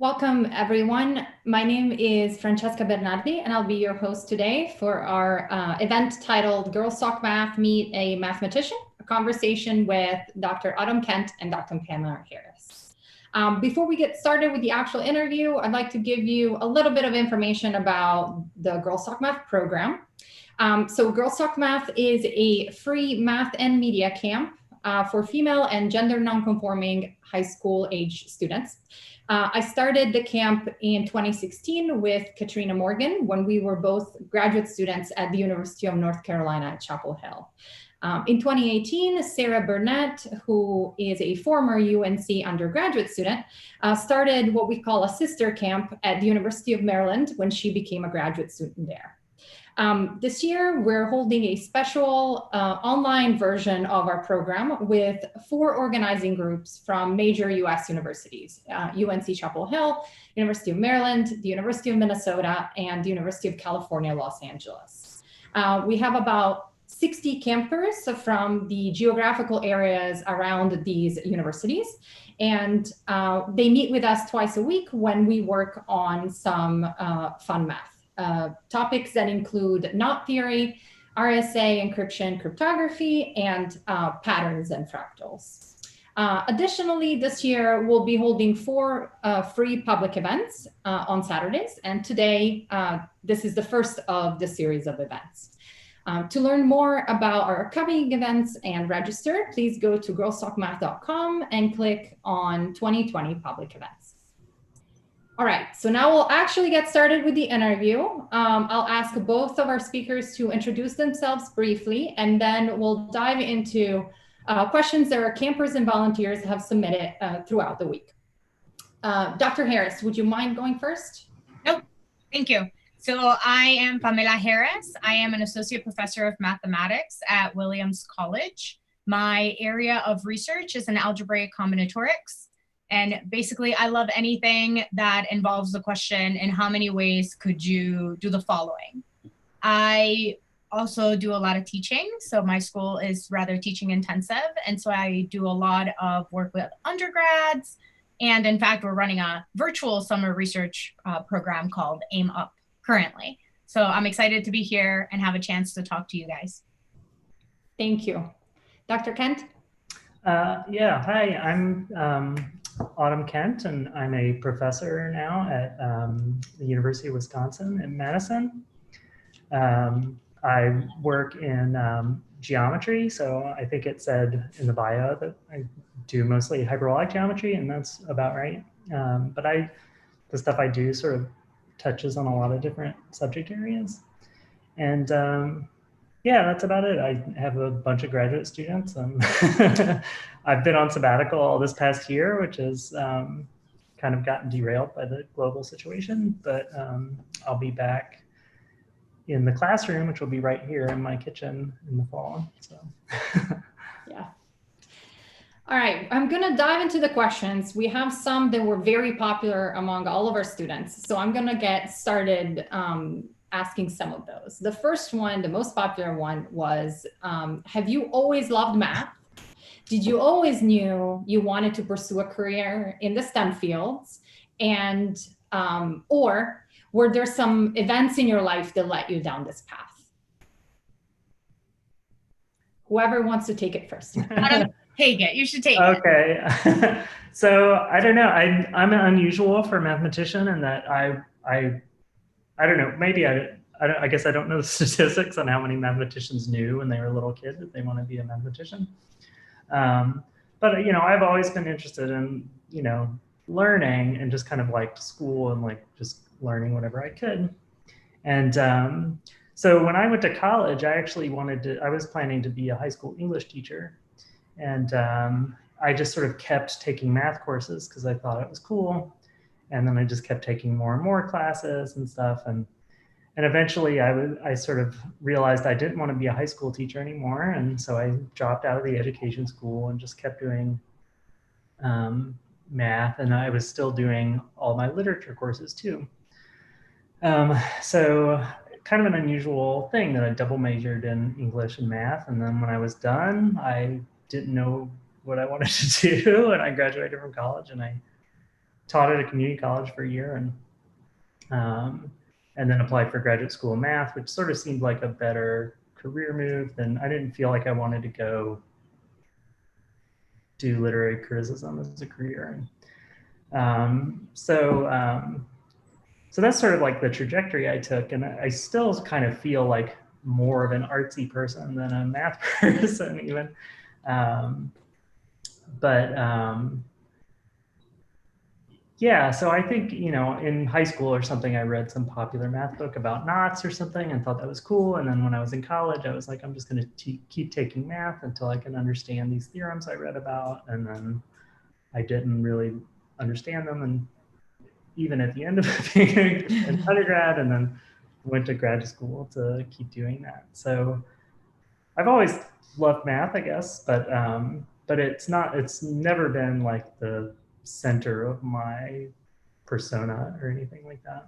Welcome, everyone. My name is Francesca Bernardi, and I'll be your host today for our event titled Girls Talk Math Meet a Mathematician, a conversation with Dr. Autumn Kent and Dr. Pamela Harris. Before we get started with the actual interview, I'd like to give you a little bit of information about the Girls Talk Math program. So Girls Talk Math is a free math and media camp for female and gender nonconforming high school age students. I started the camp in 2016 with Katrina Morgan when we were both graduate students at the University of North Carolina at Chapel Hill. In 2018, Sarah Burnett, who is a former UNC undergraduate student, started what we call a sister camp at the University of Maryland when she became a graduate student there. This year, we're holding a special online version of our program with 4 organizing groups from major US universities, UNC Chapel Hill, University of Maryland, the University of Minnesota, and the University of California, Los Angeles. We have about 60 campers from the geographical areas around these universities, and they meet with us twice a week when we work on some fun math. Topics that include knot theory, RSA, encryption, cryptography, and patterns and fractals. Additionally, this year we'll be holding 4 free public events on Saturdays, and today this is the first of the series of events. To learn more about our upcoming events and register, please go to girlstalkmath.com and click on 2020 public events. All right, so now we'll actually get started with the interview. I'll ask both of our speakers to introduce themselves briefly, and then we'll dive into questions that our campers and volunteers have submitted throughout the week. Dr. Harris, would you mind going first? Nope, thank you. So I am Pamela Harris. I am an associate professor of mathematics at Williams College. My area of research is in algebraic combinatorics. And basically, I love anything that involves the question, in how many ways could you do the following? I also do a lot of teaching. So my school is rather teaching intensive. And so I do a lot of work with undergrads. And in fact, we're running a virtual summer research program called Aim Up currently. So I'm excited to be here and have a chance to talk to you guys. Thank you. Dr. Kent? Yeah, hi, I'm Autumn Kent, and I'm a professor now at the University of Wisconsin in Madison. I work in geometry, so I think it said in the bio that I do mostly hyperbolic geometry, and that's about right. But the stuff I do sort of touches on a lot of different subject areas. And yeah, that's about it. I have a bunch of graduate students. I've been on sabbatical all this past year, which has kind of gotten derailed by the global situation, but I'll be back in the classroom, which will be right here in my kitchen in the fall. So yeah. All right, I'm gonna dive into the questions. We have some that were very popular among all of our students. So I'm gonna get started asking some of those. The first one, the most popular one was, have you always loved math? Did you always knew you wanted to pursue a career in the STEM fields? And, or were there some events in your life that led you down this path? Whoever wants to take it first. Take it, you should take it. Okay, so I don't know, I'm unusual for a mathematician in that I don't know, maybe I guess I don't know the statistics on how many mathematicians knew when they were a little kid that they want to be a mathematician. But, you know, I've always been interested in, you know, learning and just kind of liked school and like just learning whatever I could. And so when I went to college, I was planning to be a high school English teacher. And I just sort of kept taking math courses because I thought it was cool. And then I just kept taking more and more classes and stuff. And eventually I sort of realized I didn't want to be a high school teacher anymore. And so I dropped out of the education school and just kept doing math. And I was still doing all my literature courses too. So kind of an unusual thing that I double majored in English and math. And then when I was done, I didn't know what I wanted to do. And I graduated from college and I taught at a community college for a year, and then applied for graduate school of math, which sort of seemed like a better career move. Than I didn't feel like I wanted to go do literary criticism as a career. So that's sort of like the trajectory I took, and I still kind of feel like more of an artsy person than a math person even. Yeah, so I think, in high school or something, I read some popular math book about knots or something and thought that was cool. And then when I was in college, I was like, I'm just going to keep taking math until I can understand these theorems I read about. And then I didn't really understand them. And even at the end of being an undergrad, and then went to grad school to keep doing that. So I've always loved math, I guess, but it's never been like the center of my persona or anything like that.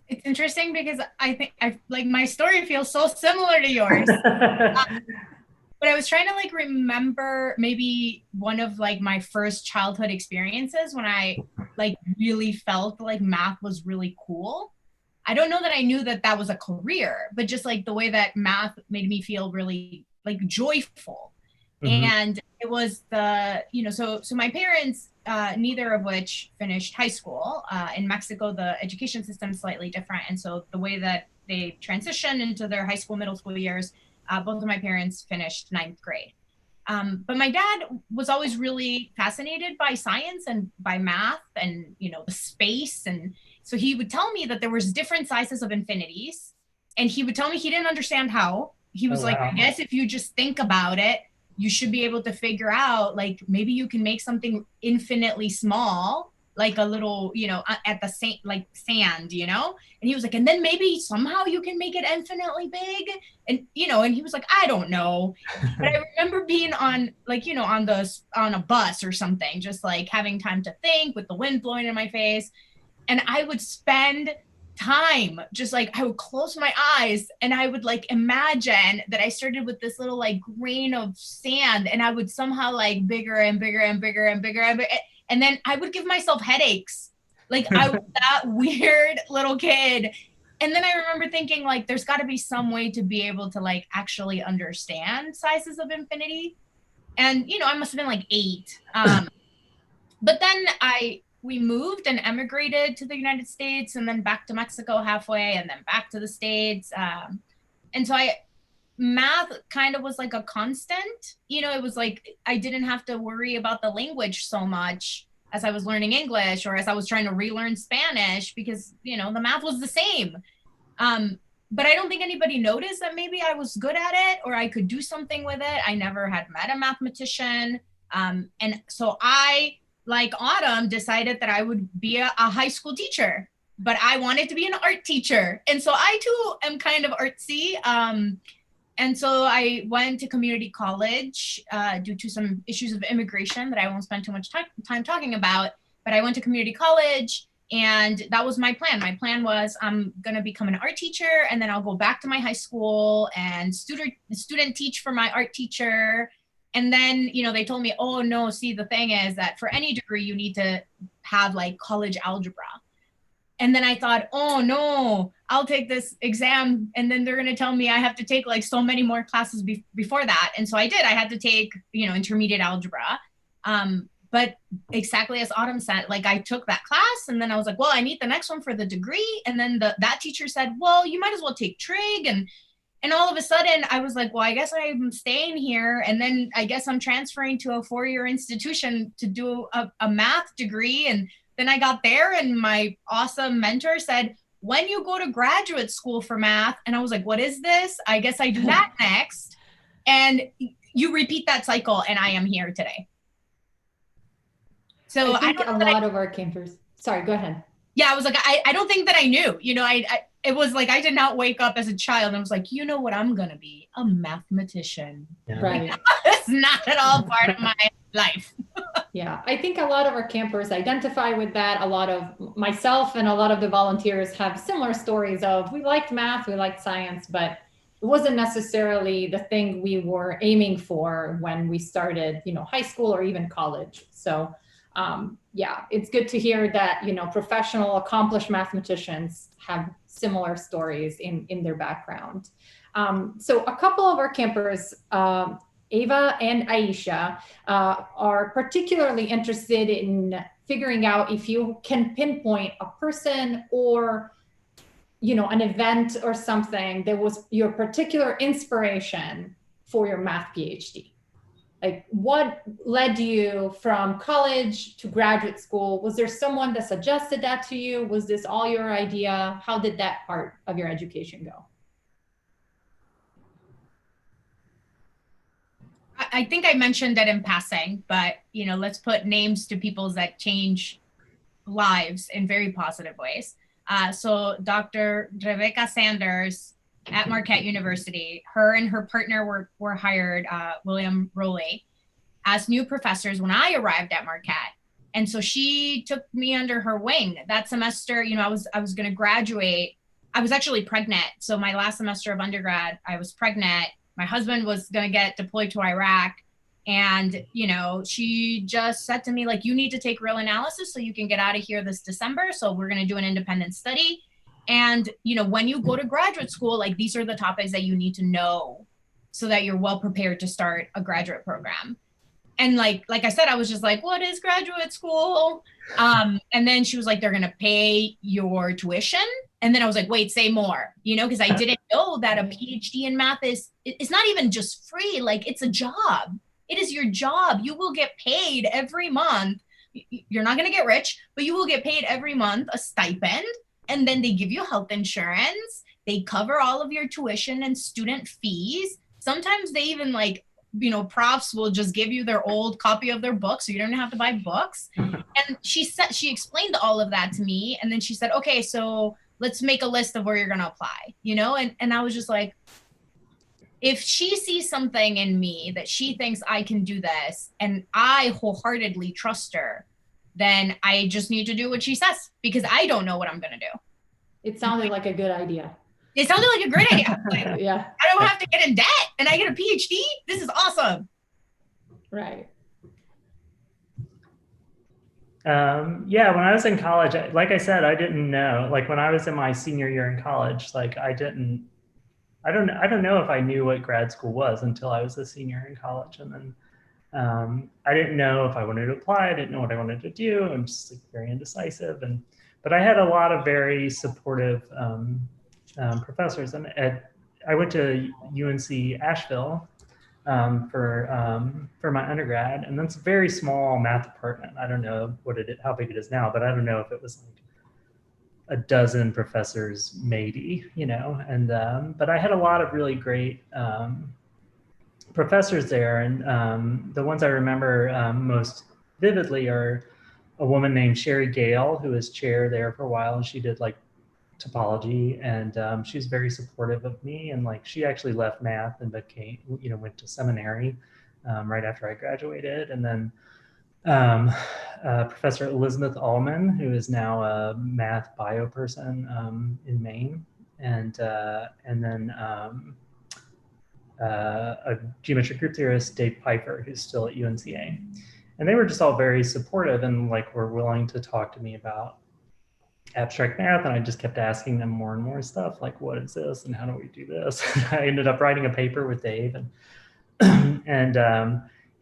It's interesting because I think like my story feels so similar to yours. But I was trying to like remember maybe one of like my first childhood experiences when I like really felt like math was really cool. I don't know that I knew that that was a career, but just like the way that math made me feel really like joyful. Mm-hmm. And it was so my parents, neither of which finished high school. In Mexico, the education system is slightly different. And so the way that they transitioned into their high school, middle school years, both of my parents finished 9th grade. But my dad was always really fascinated by science and by math and, the space. And so he would tell me that there was different sizes of infinities. And he would tell me he didn't understand how. He was like, I guess if you just think about it, you should be able to figure out, like, maybe you can make something infinitely small, like a little, at the same, like sand, And he was like, and then maybe somehow you can make it infinitely big. And, and he was like, I don't know. But I remember being on like, on a bus or something, just like having time to think with the wind blowing in my face. And I would spend time just like I would close my eyes and I would like imagine that I started with this little like grain of sand and I would somehow like bigger and bigger and bigger and bigger and then I would give myself headaches. Like I was that weird little kid. And then I remember thinking like there's got to be some way to be able to like actually understand sizes of infinity. And I must have been like 8. But then we moved and emigrated to the United States and then back to Mexico halfway and then back to the States. And so math kind of was like a constant, it was like, I didn't have to worry about the language so much as I was learning English or as I was trying to relearn Spanish because, the math was the same. But I don't think anybody noticed that maybe I was good at it or I could do something with it. I never had met a mathematician. And so I, like Autumn, decided that I would be a high school teacher, but I wanted to be an art teacher. And so I too am kind of artsy. And so I went to community college due to some issues of immigration that I won't spend too much time talking about, but I went to community college and that was my plan. My plan was I'm gonna become an art teacher and then I'll go back to my high school and student teach for my art teacher. And then, they told me, oh no, see, the thing is that for any degree, you need to have like college algebra. And then I thought, oh no, I'll take this exam. And then they're going to tell me I have to take like so many more classes before that. And so I did, I had to take, intermediate algebra. But exactly as Autumn said, like I took that class and then I was like, well, I need the next one for the degree. And then that teacher said, well, you might as well take trig. And all of a sudden I was like, well, I guess I'm staying here. And then I guess I'm transferring to a 4-year institution to do a math degree. And then I got there and my awesome mentor said, when you go to graduate school for math, and I was like, what is this? I guess I do that next. And you repeat that cycle and I am here today. So I think a lot of our campers, sorry, go ahead. Yeah, I was like, I don't think that I knew, it was like, I did not wake up as a child and I was like, what I'm going to be? A mathematician. Yeah. Right. It's not at all part of my life. Yeah, I think a lot of our campers identify with that. A lot of myself and a lot of the volunteers have similar stories of we liked math, we liked science, but it wasn't necessarily the thing we were aiming for when we started, high school or even college. So yeah, it's good to hear that, professional, accomplished mathematicians have similar stories in their background. So a couple of our campers, Ava and Aisha, are particularly interested in figuring out if you can pinpoint a person or an event or something that was your particular inspiration for your math PhD. Like, what led you from college to graduate school? Was there someone that suggested that to you? Was this all your idea? How did that part of your education go? I think I mentioned that in passing, but let's put names to people that change lives in very positive ways. So Dr. Rebecca Sanders at Marquette University, her and her partner were hired, William Rowley, as new professors when I arrived at Marquette. And so she took me under her wing that semester. I was going to graduate. I was actually pregnant. So my last semester of undergrad, I was pregnant. My husband was going to get deployed to Iraq. And, she just said to me, like, you need to take real analysis so you can get out of here this December. So we're going to do an independent study. And, when you go to graduate school, like, these are the topics that you need to know so that you're well prepared to start a graduate program. And like I said, I was just like, what is graduate school? And then she was like, they're going to pay your tuition. And then I was like, wait, say more, because I didn't know that a PhD in math it's not even just free. Like, it's a job. It is your job. You will get paid every month. You're not going to get rich, but you will get paid every month a stipend. And then they give you health insurance. They cover all of your tuition and student fees. Sometimes they even profs will just give you their old copy of their book so you don't have to buy books. And she explained all of that to me. And then she said, okay, so let's make a list of where you're going to apply, and I was just like, if she sees something in me that she thinks I can do this and I wholeheartedly trust her, then I just need to do what she says because I don't know what I'm going to do. It sounded like a good idea. It sounded like a great idea. Like, yeah. I don't have to get in debt and I get a PhD. This is awesome. Right. Yeah, when I was in college, like I said, I didn't know. Like when I was in my senior year in college, like I don't know if I knew what grad school was until I was a senior in college. And then I didn't know if I wanted to apply. I didn't know what I wanted to do. I'm just like very indecisive. But I had a lot of very supportive professors. And I went to UNC Asheville for my undergrad, and that's a very small math department. I don't know how big it is now, but I don't know if it was like a dozen professors, maybe, and but I had a lot of really great professors there, and the ones I remember most vividly are a woman named Sherry Gale, who was chair there for a while, and she did like topology, and she was very supportive of me, and like she actually left math and went to seminary right after I graduated. And then Professor Elizabeth Allman, who is now a math bio person in Maine, and then a geometric group theorist, Dave Pfeiffer, who's still at UNCA. And they were just all very supportive and like were willing to talk to me about abstract math, and I just kept asking them more and more stuff like, what is this and how do we do this? I ended up writing a paper with Dave, and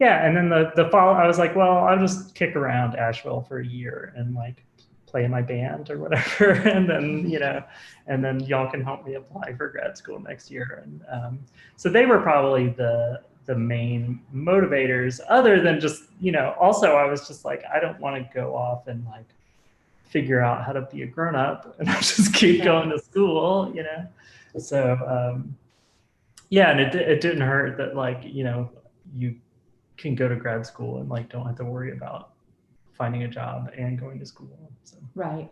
yeah, and then the fall I was like, well, I'll just kick around Asheville for a year and like play in my band or whatever, and then y'all can help me apply for grad school next year. And so they were probably the main motivators, other than just also I was just like, I don't want to go off and like figure out how to be a grown-up and I just keep going to school, so yeah, and it didn't hurt that like you can go to grad school and like don't have to worry about finding a job and going to school. So. Right.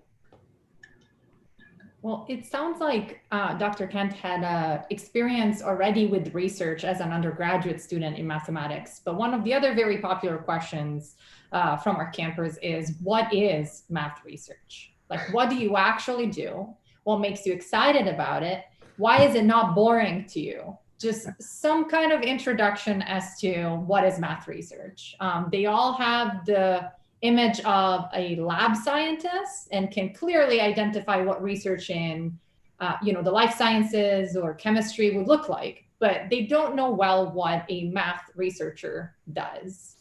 Well, it sounds like Dr. Kent had experience already with research as an undergraduate student in mathematics. But one of the other very popular questions from our campers is, what is math research? Like, what do you actually do? What makes you excited about it? Why is it not boring to you? Just some kind of introduction as to what is math research. They all have the image of a lab scientist and can clearly identify what research in, the life sciences or chemistry would look like, but they don't know well what a math researcher does.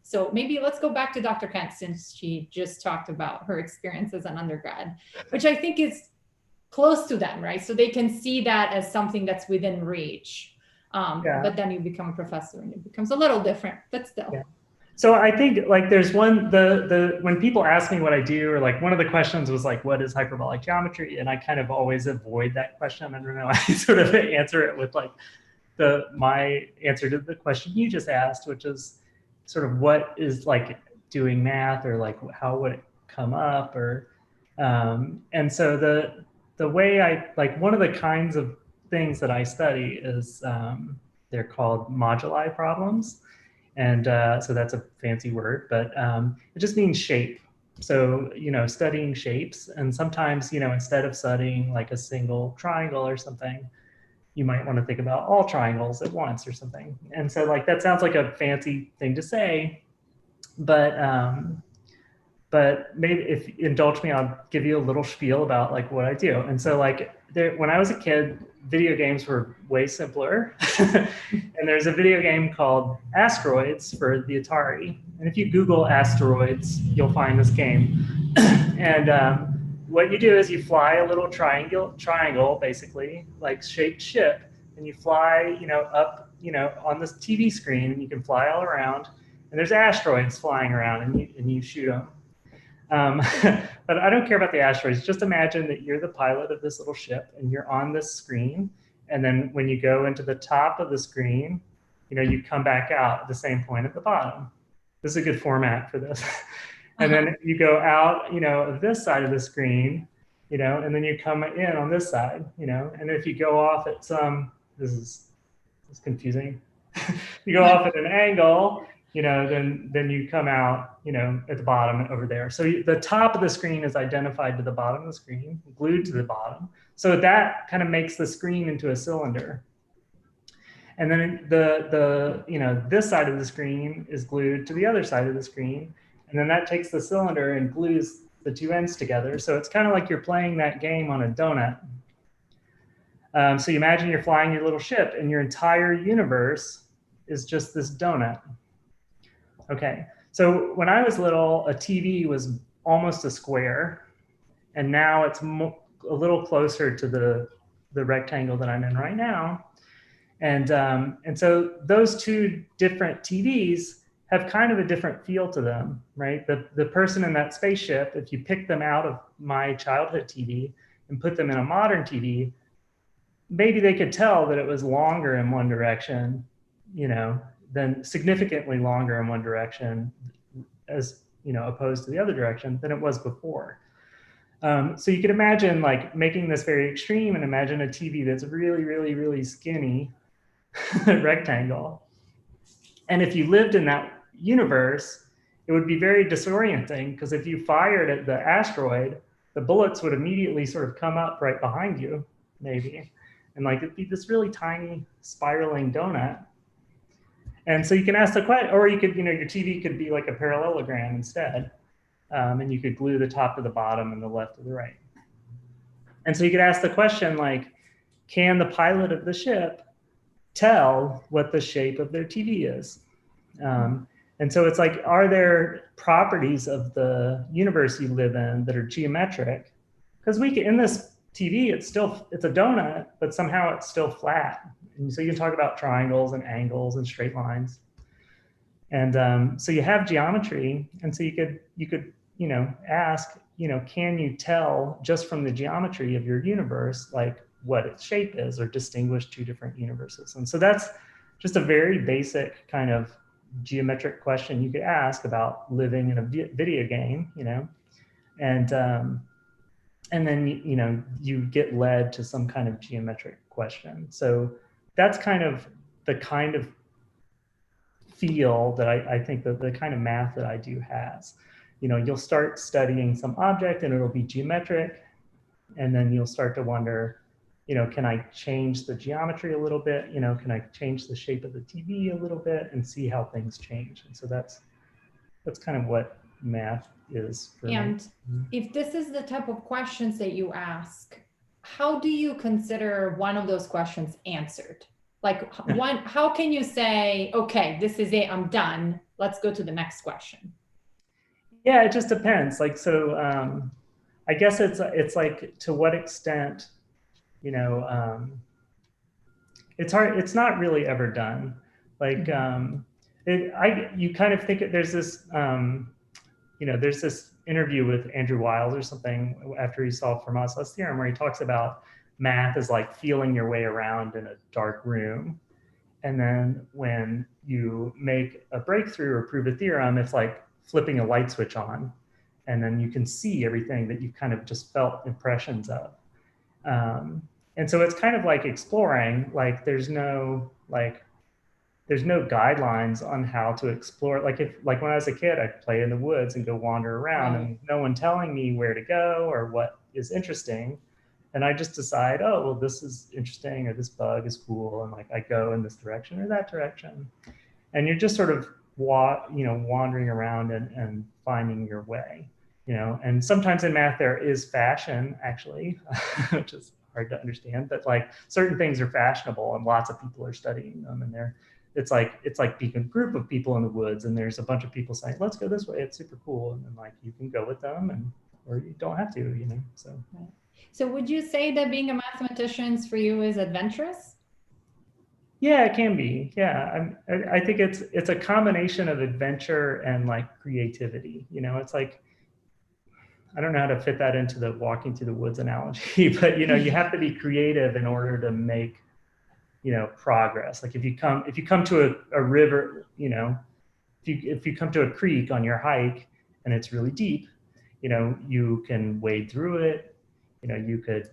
So maybe let's go back to Dr. Kent, since she just talked about her experience as an undergrad, which I think is close to them, right? So they can see that as something that's within reach. Yeah. But then you become a professor and it becomes a little different, but still. Yeah. So I think like there's one, when people ask me what I do, or like one of the questions was like, what is hyperbolic geometry? And I kind of always avoid that question. I don't know, I sort of answer it with like my answer to the question you just asked, which is sort of what is like doing math, or like how would it come up, or, and so the way I, like one of the kinds of things that I study is, they're called moduli problems. And so that's a fancy word, but it just means shape. So, studying shapes. And sometimes, instead of studying like a single triangle or something, you might want to think about all triangles at once or something. And so like, that sounds like a fancy thing to say, but maybe if you indulge me, I'll give you a little spiel about like what I do. And so like when I was a kid, video games were way simpler. And there's a video game called Asteroids for the Atari. And if you Google asteroids, you'll find this game. And what you do is you fly a little triangle, basically, like shaped ship, and you fly, up, on this TV screen, and you can fly all around. And there's asteroids flying around, and you shoot them. But I don't care about the asteroids. Just imagine that you're the pilot of this little ship and you're on this screen. And then when you go into the top of the screen, you come back out at the same point at the bottom. This is a good format for this. And then you go out, of this side of the screen, and then you come in on this side, and if you go off at this is confusing. You go off at an angle, then you come out, at the bottom over there. So the top of the screen is identified to the bottom of the screen, glued to the bottom. So that kind of makes the screen into a cylinder. And then this side of the screen is glued to the other side of the screen. And then that takes the cylinder and glues the two ends together. So it's kind of like you're playing that game on a donut. So you imagine you're flying your little ship and your entire universe is just this donut. Okay, so when I was little, a TV was almost a square, and now it's a little closer to the rectangle that I'm in right now. And so those two different TVs have kind of a different feel to them, right? The person in that spaceship, if you pick them out of my childhood TV and put them in a modern TV, maybe they could tell that it was longer in one direction, than significantly longer in one direction as, opposed to the other direction than it was before. So you could imagine like making this very extreme and imagine a TV that's really, really, really skinny rectangle. And if you lived in that universe, it would be very disorienting, because if you fired at the asteroid, the bullets would immediately sort of come up right behind you, maybe. And like it'd be this really tiny spiraling donut. And so you can ask the question, or you could, your TV could be like a parallelogram instead. And you could glue the top to the bottom and the left to the right. And so you could ask the question like, can the pilot of the ship tell what the shape of their TV is? And so it's like, are there properties of the universe you live in that are geometric? Because in this TV, it's a donut, but somehow it's still flat. And so you can talk about triangles and angles and straight lines. And so you have geometry. And so you could ask, can you tell just from the geometry of your universe, like what its shape is, or distinguish two different universes? And so that's just a very basic kind of geometric question you could ask about living in a video game, and then, you get led to some kind of geometric question. So that's kind of the kind of feel that I think that the kind of math that I do has. You'll start studying some object and it'll be geometric, and then you'll start to wonder, can I change the geometry a little bit? Can I change the shape of the TV a little bit and see how things change? And so that's kind of what math is for me. And if this is the type of questions that you ask, how do you consider one of those questions answered? Like how can you say, okay, this is it, I'm done, let's go to the next question? Yeah, it just depends. Like, so I guess it's like, to what extent, you know, it's hard. It's not really ever done. Like, you kind of think there's this, there's this interview with Andrew Wiles or something after he solved Fermat's theorem, where he talks about math as like feeling your way around in a dark room. And then when you make a breakthrough or prove a theorem, it's like flipping a light switch on. And then you can see everything that you kind of just felt impressions of. And so it's kind of like exploring, like there's no guidelines on how to explore. Like when I was a kid, I'd play in the woods and go wander around, and no one telling me where to go or what is interesting. And I just decide, oh, well, this is interesting, or this bug is cool. And like, I go in this direction or that direction. And you're just sort of, wandering around and finding your way, and sometimes in math, there is fashion actually, which is hard to understand, but like certain things are fashionable and lots of people are studying them. And it's like being a group of people in the woods, and there's a bunch of people saying, let's go this way, it's super cool. And then like, you can go with them, or you don't have to, so. Right. So would you say that being a mathematician for you is adventurous? Yeah, it can be. Yeah, I think it's a combination of adventure and like creativity. It's like, I don't know how to fit that into the walking through the woods analogy, but you have to be creative in order to make progress. Like if you come to a river, if you come to a creek on your hike and it's really deep, you can wade through it. You could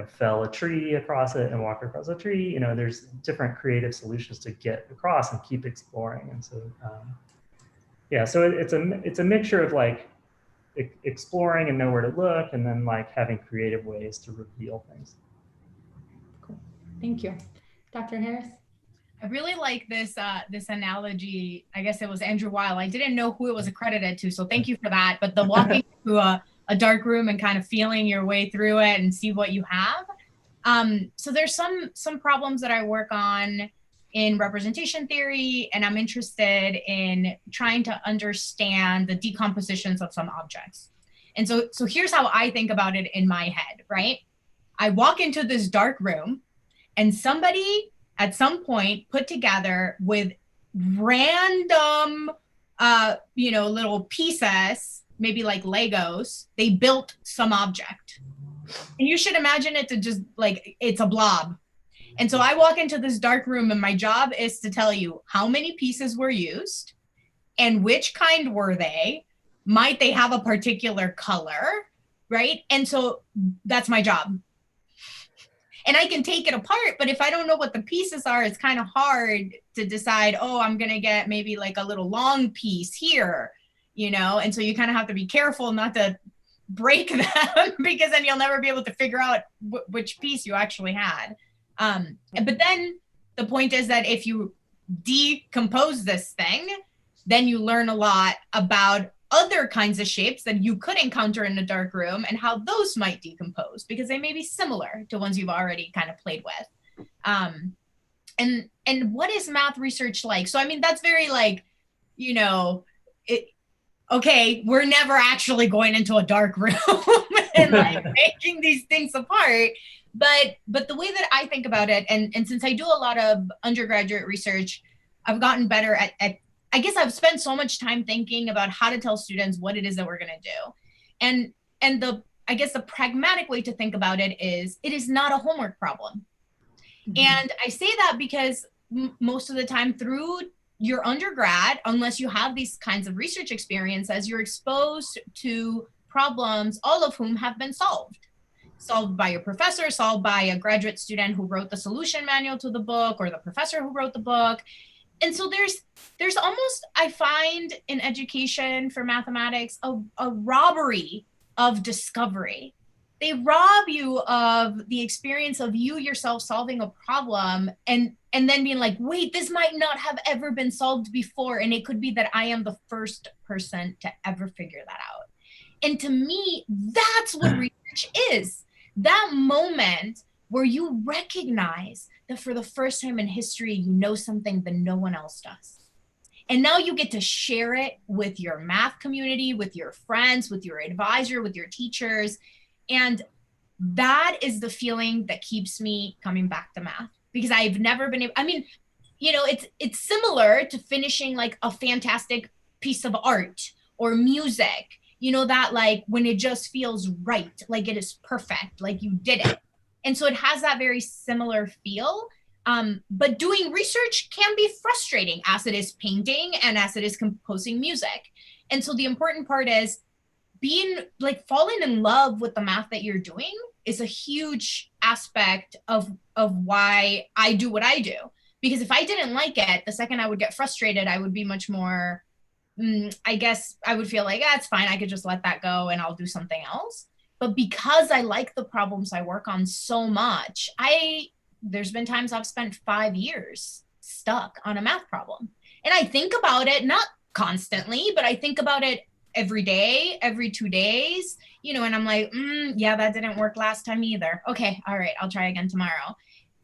fell a tree across it and walk across a tree. There's different creative solutions to get across and keep exploring. And so, so it's a mixture of like exploring and know where to look, and then like having creative ways to reveal things. Cool. Thank you. Dr. Harris? I really like this this analogy. I guess it was Andrew Weil. I didn't know who it was accredited to, so thank you for that. But the walking through a dark room and kind of feeling your way through it and see what you have. So there's some problems that I work on in representation theory, and I'm interested in trying to understand the decompositions of some objects. And so here's how I think about it in my head, right? I walk into this dark room, and somebody at some point put together with random, little pieces, maybe like Legos, they built some object. And you should imagine it to just like, it's a blob. And so I walk into this dark room, and my job is to tell you how many pieces were used and which kind were they. Might they have a particular color, right? And so that's my job. And I can take it apart, but if I don't know what the pieces are, it's kind of hard to decide, oh, I'm going to get maybe like a little long piece here, and so you kind of have to be careful not to break them because then you'll never be able to figure out which piece you actually had. But then the point is that if you decompose this thing, then you learn a lot about other kinds of shapes that you could encounter in a dark room and how those might decompose, because they may be similar to ones you've already kind of played with. And what is math research like? So, I mean, that's very like, okay, we're never actually going into a dark room and like making these things apart. But the way that I think about it, and since I do a lot of undergraduate research, I've gotten better at I guess I've spent so much time thinking about how to tell students what it is that we're going to do. And I guess the pragmatic way to think about it is not a homework problem. Mm-hmm. And I say that because most of the time through your undergrad, unless you have these kinds of research experiences, you're exposed to problems, all of whom have been solved by your professor, solved by a graduate student who wrote the solution manual to the book, or the professor who wrote the book. And so there's almost, I find in education for mathematics, a robbery of discovery. they rob you of the experience of you yourself solving a problem and then being like, wait, this might not have ever been solved before. And it could be that I am the first person to ever figure that out. And to me, that's what research is. That moment where you recognize that for the first time in history, you know something that no one else does. And now you get to share it with your math community, with your friends, with your advisor, with your teachers. And that is the feeling that keeps me coming back to math, because I've never been able, I mean, you know, it's similar to finishing like a fantastic piece of art or music, you know, that like when it just feels right, like it is perfect, like you did it. And so it has that very similar feel. But doing research can be frustrating, as it is painting and as it is composing music. And so the important part is being like falling in love with the math that you're doing is a huge aspect of why I do what I do. Because if I didn't like it, the second I would get frustrated, I would be much more, I guess I would feel like, it's fine, I could just let that go and I'll do something else. But because I like the problems I work on so much, there's been times I've spent 5 years stuck on a math problem. And I think about it, not constantly, but I think about it every day, every 2 days, you know, and I'm like, yeah, that didn't work last time either. Okay, all right, I'll try again tomorrow.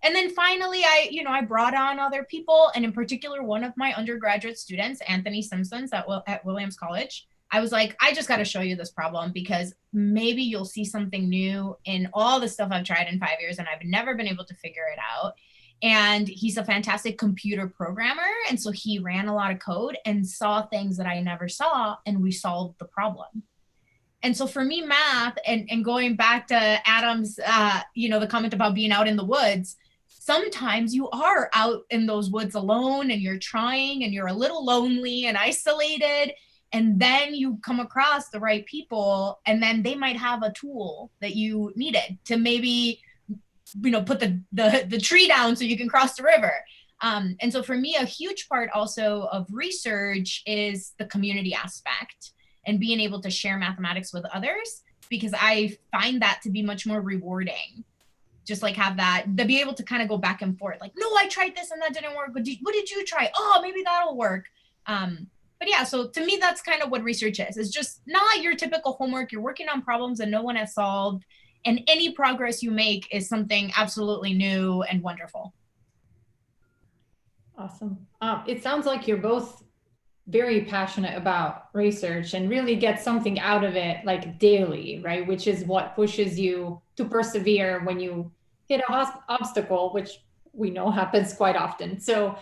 And then finally, I brought on other people, and in particular, one of my undergraduate students, Anthony Simpsons at Williams College. I was like, I just got to show you this problem because maybe you'll see something new in all the stuff I've tried in 5 years and I've never been able to figure it out. And he's a fantastic computer programmer. And so he ran a lot of code and saw things that I never saw, and we solved the problem. And so for me, math, and going back to Adam's, the comment about being out in the woods, sometimes you are out in those woods alone and you're trying and you're a little lonely and isolated. And then you come across the right people, and then they might have a tool that you needed to maybe, put the tree down so you can cross the river. And so for me, a huge part also of research is the community aspect and being able to share mathematics with others, because I find that to be much more rewarding. Just like have that, to be able to kind of go back and forth, like, no, I tried this and that didn't work. What did you try? Oh, maybe that'll work. But yeah, so to me, that's kind of what research is. It's just not your typical homework. You're working on problems that no one has solved. And any progress you make is something absolutely new and wonderful. Awesome. It sounds like you're both very passionate about research and really get something out of it like daily, right? Which is what pushes you to persevere when you hit an obstacle, which we know happens quite often. So,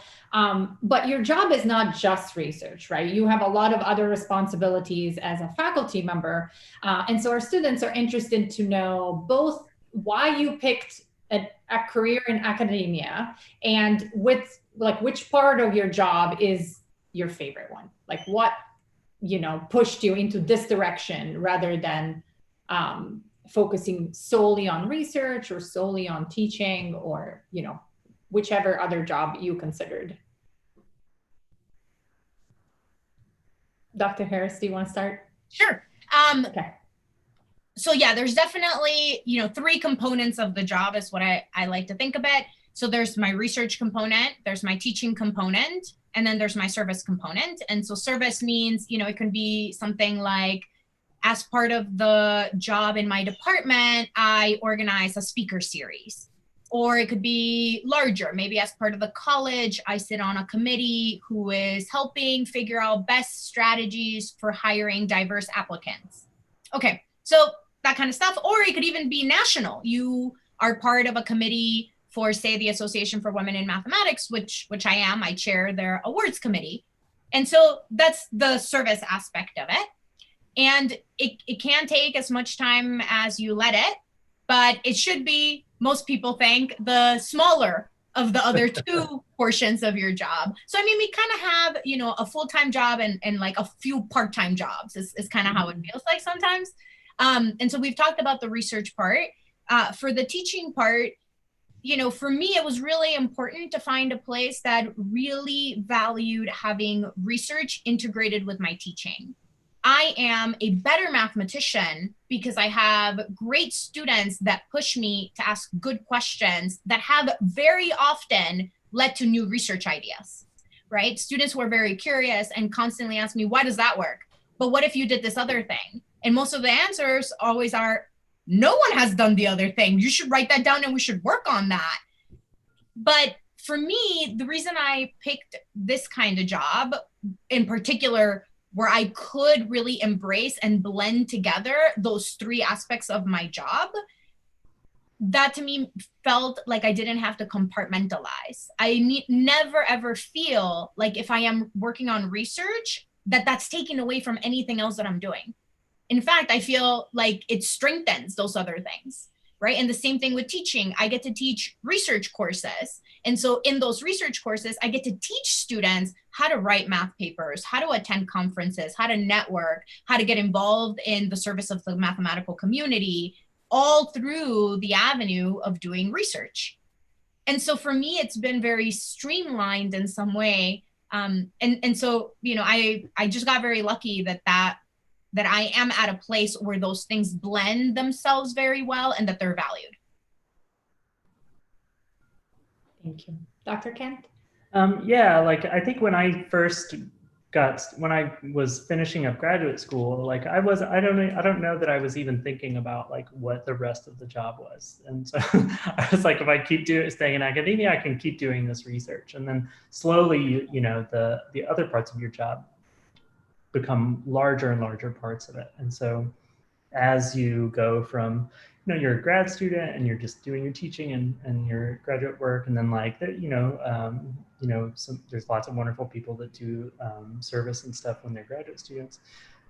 but your job is not just research, right? You have a lot of other responsibilities as a faculty member. And so our students are interested to know both why you picked a career in academia and which part of your job is your favorite one? Like what, pushed you into this direction rather than focusing solely on research or solely on teaching or, whichever other job you considered. Dr. Harris, do you want to start? Sure. Okay. So yeah, there's definitely, 3 components of the job is what I like to think of it. So there's my research component, there's my teaching component, and then there's my service component. And so service means, it can be something like, as part of the job in my department, I organize a speaker series. Or it could be larger, maybe as part of the college, I sit on a committee who is helping figure out best strategies for hiring diverse applicants. Okay, so that kind of stuff. Or it could even be national. You are part of a committee for, say, the Association for Women in Mathematics, which I am. I chair their awards committee. And so that's the service aspect of it. And it can take as much time as you let it, but it should be, most people think, the smaller of the other 2 portions of your job. So, we kind of have, a full-time job and like a few part-time jobs is kind of how it feels like sometimes. And so we've talked about the research part. For the teaching part, for me, it was really important to find a place that really valued having research integrated with my teaching. I am a better mathematician because I have great students that push me to ask good questions that have very often led to new research ideas, right? Students who are very curious and constantly ask me, why does that work? But what if you did this other thing? And most of the answers always are, no one has done the other thing. You should write that down and we should work on that. But for me, the reason I picked this kind of job in particular, where I could really embrace and blend together those three aspects of my job, that to me felt like I didn't have to compartmentalize. I never ever feel like if I am working on research, that that's taken away from anything else that I'm doing. In fact, I feel like it strengthens those other things, right? And the same thing with teaching. I get to teach research courses. And so in those research courses, I get to teach students how to write math papers, how to attend conferences, how to network, how to get involved in the service of the mathematical community, all through the avenue of doing research. And so for me, it's been very streamlined in some way. And so, you know, I just got very lucky that I am at a place where those things blend themselves very well and that they're valued. Thank you. Dr. Kent? Yeah, like I think when I was finishing up graduate school, like I don't know that I was even thinking about like what the rest of the job was. And so I was like, if I keep staying in academia, I can keep doing this research. And then slowly, you know, the other parts of your job become larger and larger parts of it. And so as you go from, you know, you're a grad student and you're just doing your teaching and your graduate work, and then like, there's lots of wonderful people that do service and stuff when they're graduate students.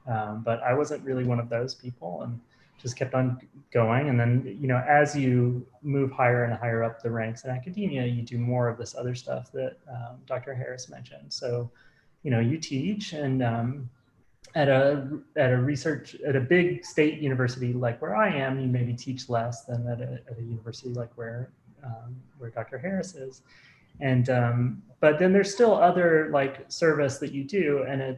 But I wasn't really one of those people and just kept on going. And then, you know, as you move higher and higher up the ranks in academia, you do more of this other stuff that Dr. Harris mentioned. So, you know, you teach and at a big state university like where I am, you maybe teach less than at a university like where Dr. Harris is. And but then there's still other like service that you do, and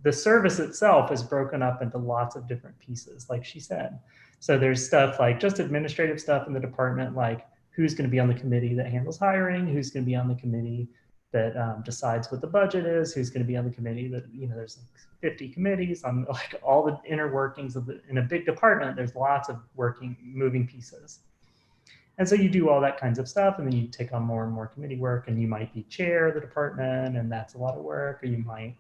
the service itself is broken up into lots of different pieces, like she said. So there's stuff like just administrative stuff in the department, like who's going to be on the committee that handles hiring, who's going to be on the committee that decides what the budget is, who's going to be on the committee that, you know, there's like 50 committees on like all the inner workings of in a big department. There's lots of moving pieces. And so you do all that kinds of stuff, and then you take on more and more committee work, and you might be chair of the department, and that's a lot of work, or you might,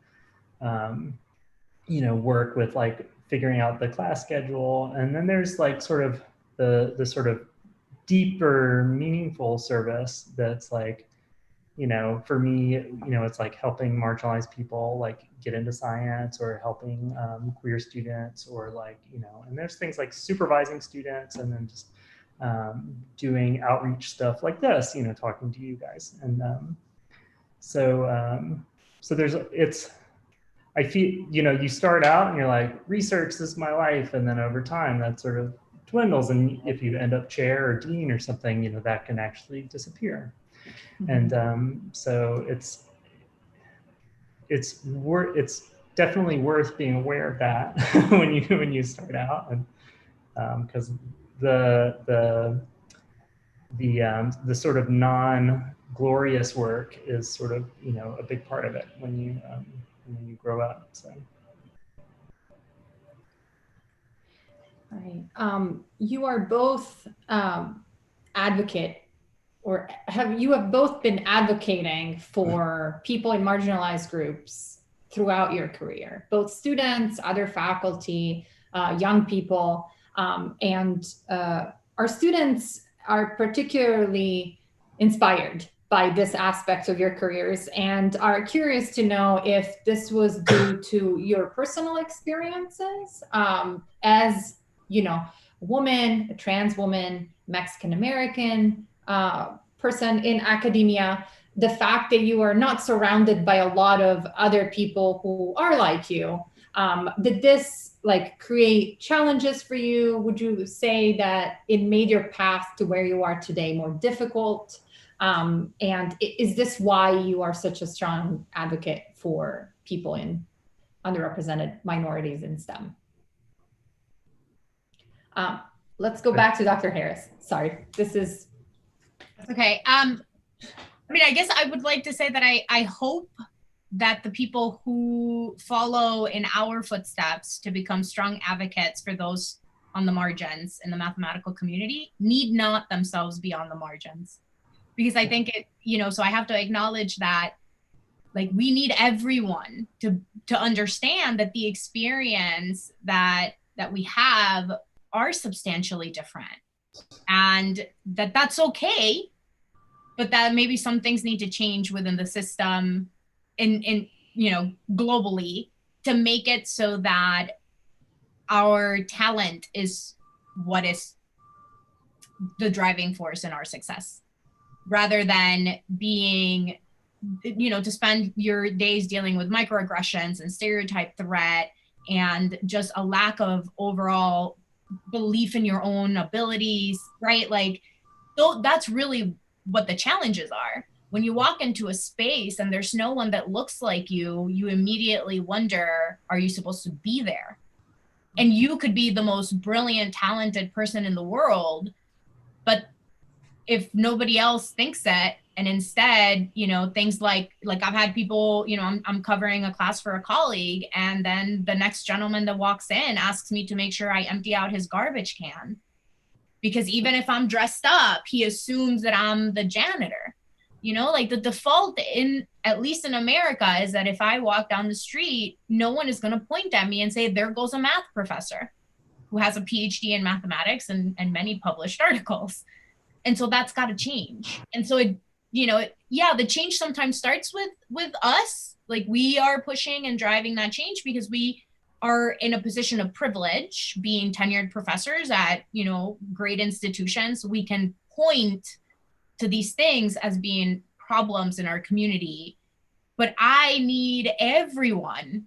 you know, work with like figuring out the class schedule. And then there's like sort of the sort of deeper, meaningful service that's like, you know, for me, you know, it's like helping marginalized people like get into science, or helping queer students, or like, you know, and there's things like supervising students, and then just doing outreach stuff like this, you know, talking to you guys. And so I feel, you know, you start out and you're like, research, this is my life. And then over time that sort of dwindles. And if you end up chair or dean or something, you know, that can actually disappear. Mm-hmm. And so it's definitely worth being aware of that when you start out, and because the sort of non-glorious work is sort of, you know, a big part of it when you grow up. So. Right. You are both advocate, or you have both been advocating for people in marginalized groups throughout your career, both students, other faculty, young people, and our students are particularly inspired by this aspect of your careers and are curious to know if this was due to your personal experiences as, you know, a woman, a trans woman, Mexican-American person in academia, the fact that you are not surrounded by a lot of other people who are like you. Did this like create challenges for you? Would you say that it made your path to where you are today more difficult? And is this why you are such a strong advocate for people in underrepresented minorities in STEM. Let's go back to Dr. Harris. Sorry, this is. That's okay. I mean, I guess I would like to say that I hope that the people who follow in our footsteps to become strong advocates for those on the margins in the mathematical community need not themselves be on the margins. Because I think it, you know, so I have to acknowledge that, like, we need everyone to understand that the experience that we have are substantially different, and that that's okay, but that maybe some things need to change within the system in you know, globally, to make it so that our talent is what is the driving force in our success, rather than being, you know, to spend your days dealing with microaggressions and stereotype threat and just a lack of overall belief in your own abilities, right? Like, so that's really what the challenges are. When you walk into a space and there's no one that looks like you, you immediately wonder, are you supposed to be there? And you could be the most brilliant, talented person in the world, but if nobody else thinks it, and instead, you know, things like I've had people, you know, I'm covering a class for a colleague, and then the next gentleman that walks in asks me to make sure I empty out his garbage can. Because even if I'm dressed up, he assumes that I'm the janitor. You know, like the default in, at least in America, is that if I walk down the street, no one is going to point at me and say, there goes a math professor who has a PhD in mathematics and many published articles. And so that's got to change. And so it, you know, yeah, the change sometimes starts with us. Like, we are pushing and driving that change because we are in a position of privilege, being tenured professors at, you know, great institutions. We can point to these things as being problems in our community. But I need everyone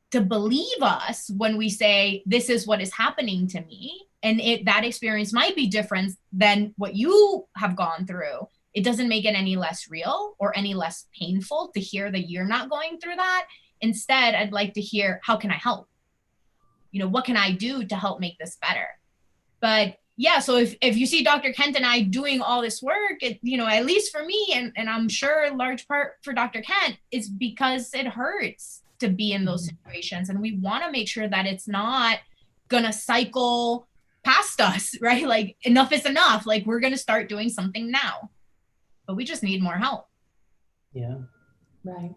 to believe us when we say, this is what is happening to me. And that experience might be different than what you have gone through. It doesn't make it any less real or any less painful to hear that you're not going through that. Instead, I'd like to hear, how can I help? You know, what can I do to help make this better? But yeah, so if you see Dr. Kent and I doing all this work, it, you know, at least for me, and I'm sure a large part for Dr. Kent, is because it hurts to be in those situations. And we want to make sure that it's not going to cycle past us, right? Like, enough is enough. Like, we're going to start doing something now, but we just need more help. Yeah. Right.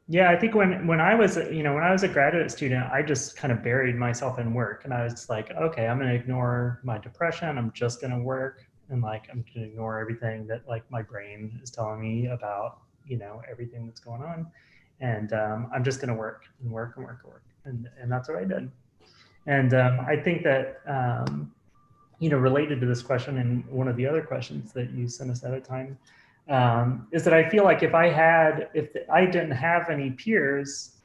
Yeah, I think when I was, you know, when I was a graduate student, I just kind of buried myself in work, and I was like, okay, I'm going to ignore my depression. I'm just going to work, and like, I'm going to ignore everything that like my brain is telling me about, you know, everything that's going on. And I'm just going to work and work and work and work. And that's what I did. And I think that, you know, related to this question and one of the other questions that you sent us at a time, is that I feel like if I didn't have any peers,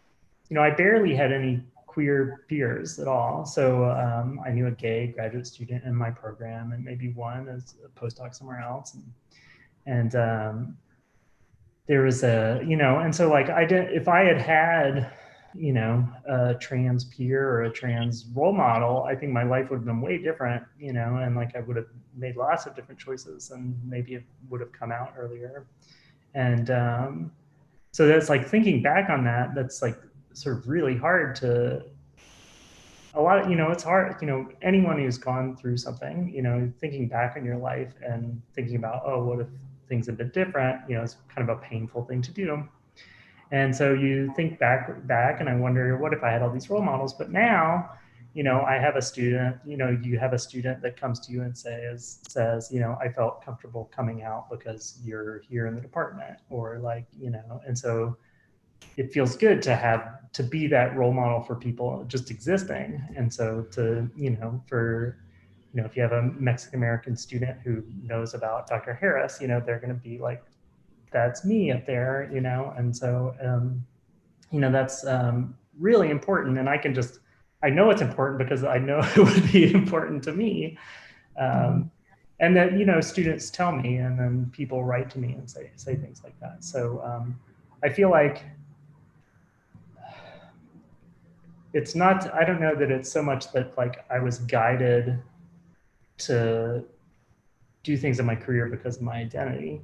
you know, I barely had any queer peers at all. So I knew a gay graduate student in my program, and maybe one as a postdoc somewhere else. And there was a, you know, and so like if I had, you know, a trans peer or a trans role model, I think my life would have been way different, you know, and like I would have made lots of different choices, and maybe it would have come out earlier. And so that's like, thinking back on that, that's like sort of really hard to, a lot of, you know, it's hard, you know, anyone who's gone through something, you know, thinking back on your life and thinking about, oh, what if things had been different, you know, it's kind of a painful thing to do. And so you think back, and I wonder, what if I had all these role models? But now, you know, I have a student, you know, you have a student that comes to you and says, you know, I felt comfortable coming out because you're here in the department, or like, you know, and so it feels good to be that role model for people just existing. And so to, you know, you know, if you have a Mexican American student who knows about Dr. Harris, you know, they're going to be like, that's me up there, you know? And so, you know, that's really important. And I know it's important because I know it would be important to me. And that, you know, students tell me, and then people write to me and say things like that. So I feel like, it's not, I don't know that it's so much that like I was guided to do things in my career because of my identity,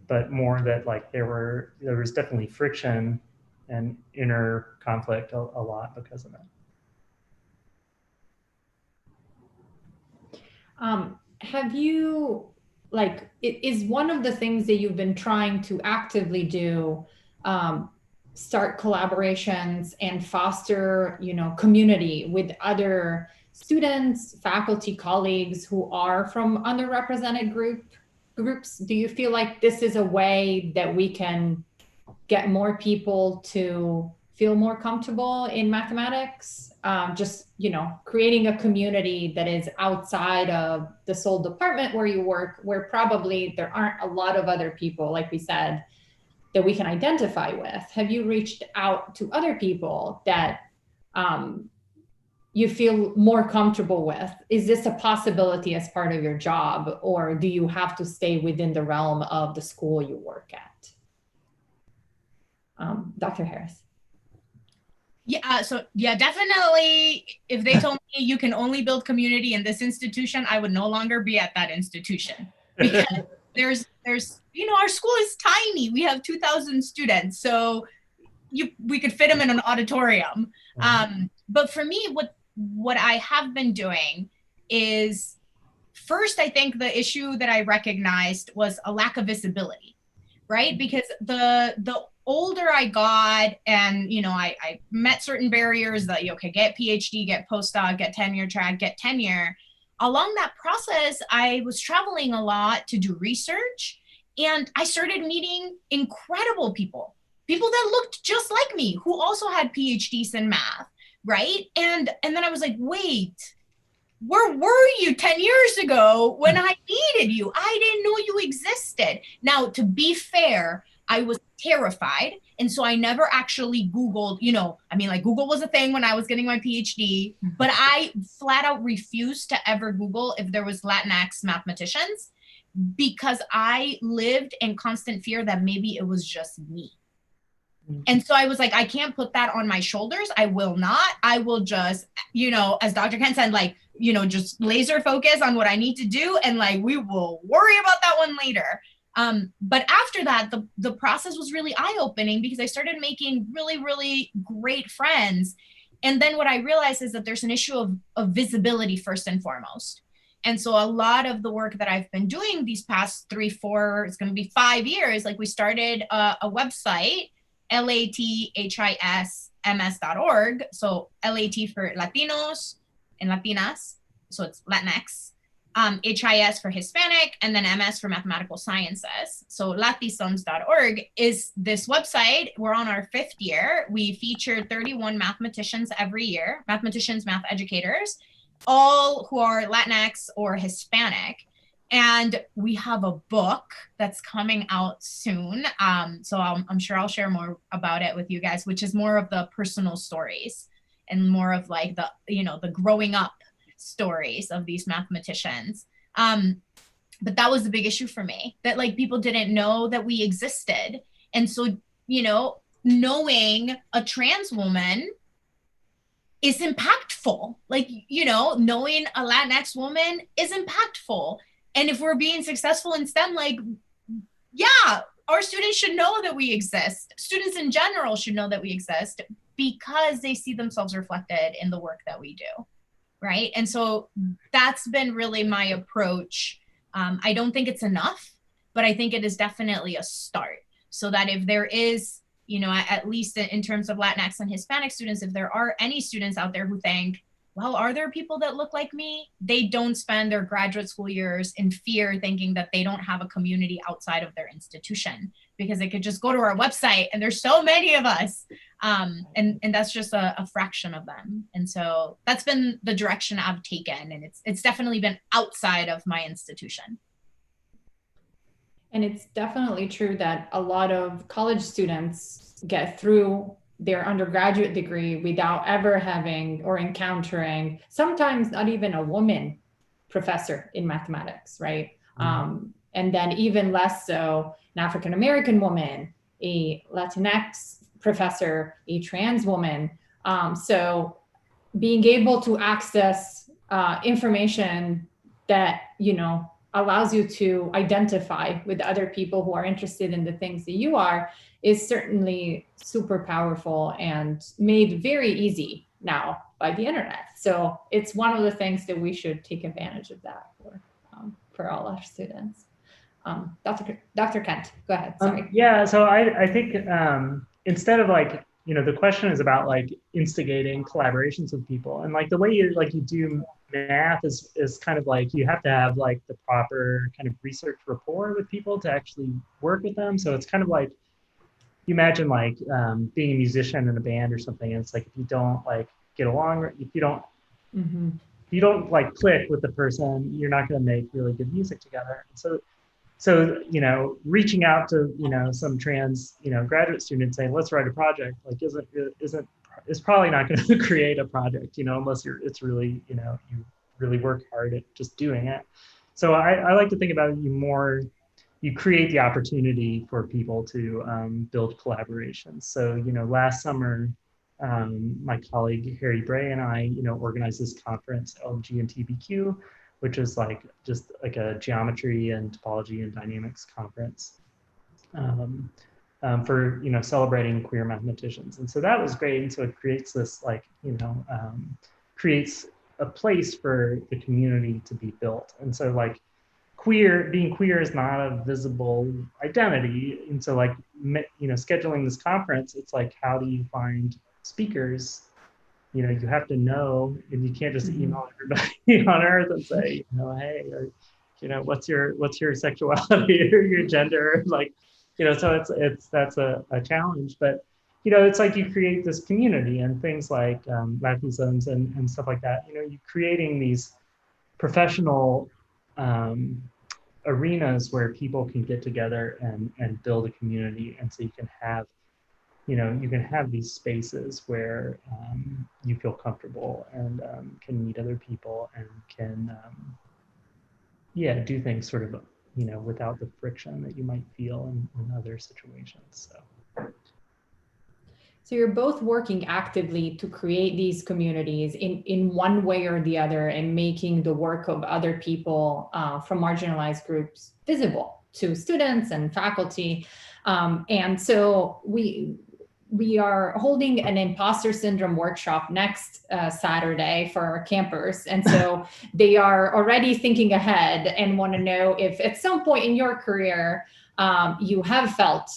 but more that like there was definitely friction and inner conflict a lot because of that. Have you, like, is one of the things that you've been trying to actively do, start collaborations and foster, community with other students, faculty, colleagues who are from underrepresented groups? Do you feel like this is a way that we can get more people to feel more comfortable in mathematics? Just, creating a community that is outside of the sole department where you work, where probably there aren't a lot of other people, like we said, that we can identify with. Have you reached out to other people that you feel more comfortable with? Is this a possibility as part of your job, or do you have to stay within the realm of the school you work at? Dr. Harris. Yeah, so yeah, definitely. If they told me you can only build community in this institution, I would no longer be at that institution, because there's our school is tiny. We have 2,000 students, so we could fit them in an auditorium. But for me, what I have been doing is, first, I think the issue that I recognized was a lack of visibility, right? Because the older I got, and I met certain barriers that get PhD, get postdoc, get tenure track, get tenure. Along that process, I was traveling a lot to do research, and I started meeting incredible people that looked just like me, who also had PhDs in math, right? And then I was like, wait, where were you 10 years ago when I needed you? I didn't know you existed. Now, to be fair, I was terrified. And so I never actually Googled, Google was a thing when I was getting my PhD, but I flat out refused to ever Google if there was Latinx mathematicians, because I lived in constant fear that maybe it was just me. And so I was like, I can't put that on my shoulders. I will not. I will just, as Dr. Kent said, just laser focus on what I need to do. And we will worry about that one later. But after that, the process was really eye-opening, because I started making really, really great friends. And then what I realized is that there's an issue of visibility first and foremost. And so a lot of the work that I've been doing these past 3, 4, it's going to be 5 years, we started a website, LATHISMS.org. So LAT for Latinos and Latinas. So it's Latinx. HIS for Hispanic, and then MS for Mathematical Sciences. So latisms.org is this website. We're on our 5th year. We feature 31 mathematicians every year, mathematicians, math educators, all who are Latinx or Hispanic. And we have a book that's coming out soon. So I'm sure I'll share more about it with you guys, which is more of the personal stories and more of the growing up stories of these mathematicians. But that was the big issue for me, that people didn't know that we existed. And so, knowing a trans woman is impactful. Knowing a Latinx woman is impactful. And if we're being successful in STEM, our students should know that we exist. Students in general should know that we exist, because they see themselves reflected in the work that we do. Right. And so that's been really my approach. I don't think it's enough, but I think it is definitely a start, so that if there is, at least in terms of Latinx and Hispanic students, if there are any students out there who think, well, are there people that look like me? They don't spend their graduate school years in fear, thinking that they don't have a community outside of their institution, because they could just go to our website and there's so many of us. And that's just a fraction of them. And so that's been the direction I've taken. And it's definitely been outside of my institution. And it's definitely true that a lot of college students get through their undergraduate degree without ever having or encountering, sometimes not even a woman professor in mathematics, right? And then even less so, an African-American woman, a Latinx professor, a trans woman. So being able to access information that, allows you to identify with other people who are interested in the things that you are is certainly super powerful and made very easy now by the internet. So it's one of the things that we should take advantage of that for all our students. Dr. Kent, go ahead. Sorry. Yeah, so I think instead of like, the question is about like instigating collaborations with people, and like the way you do math is kind of like you have to have like the proper kind of research rapport with people to actually work with them. So it's kind of like, you imagine like being a musician in a band or something, and it's like if you don't like get along, if you don't you don't like click with the person, you're not going to make really good music together. So, reaching out to, some trans, graduate student and saying, let's write a project, like is probably not going to create a project, unless it's really, you really work hard at just doing it. So I like to think about it you create the opportunity for people to build collaborations. So, last summer, my colleague Harry Bray and I, organized this conference, LG and TBQ, which is like just like a geometry and topology and dynamics conference for celebrating queer mathematicians. And so that was great. And so it creates this like creates a place for the community to be built. And so like being queer is not a visible identity. And so like scheduling this conference, it's like, how do you find speakers? You have to know, and you can't just email everybody on earth and say, hey, or, what's your sexuality or your gender? Like, so that's a challenge. But, it's like you create this community and things like Mathematicians and stuff like that. You creating these professional arenas where people can get together and build a community. And so you can have these spaces where you feel comfortable and can meet other people and can, do things sort of, without the friction that you might feel in other situations. So you're both working actively to create these communities in one way or the other, and making the work of other people from marginalized groups visible to students and faculty. And so we are holding an imposter syndrome workshop next Saturday for our campers. And so they are already thinking ahead and want to know if at some point in your career, you have felt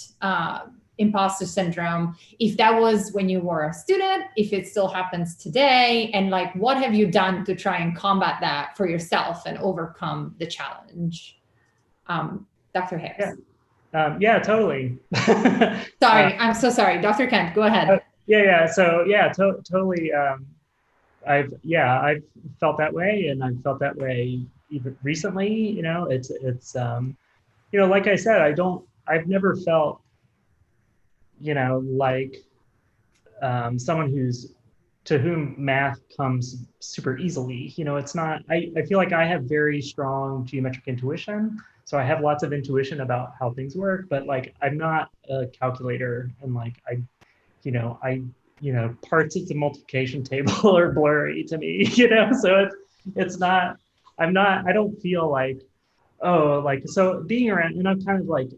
imposter syndrome, if that was when you were a student, if it still happens today, and like, what have you done to try and combat that for yourself and overcome the challenge? Dr. Harris. Yeah, totally. Sorry, I'm so sorry. Dr. Kent, go ahead. So totally. I've felt that way, and I've felt that way even recently. It's like I said, I've never felt, like someone to whom math comes super easily. It's not, I feel like I have very strong geometric intuition. So I have lots of intuition about how things work, but like, I'm not a calculator, and like, parts of the multiplication table are blurry to me, so it's not, I don't feel like, so being around, and I'm kind of like,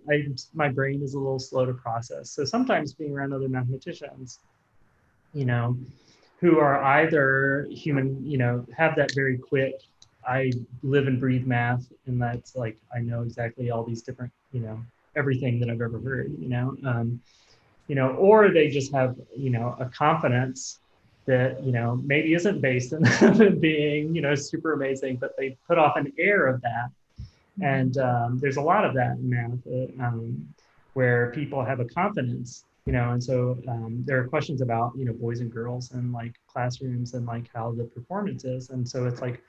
my brain is a little slow to process. So sometimes being around other mathematicians, who are either human, have that very quick, I live and breathe math, and that's like, I know exactly all these different, everything that I've ever heard, or they just have, a confidence that, maybe isn't based in them being, super amazing, but they put off an air of that. And there's a lot of that in math, where people have a confidence, and so there are questions about, boys and girls and like classrooms and like how the performance is. And so it's like,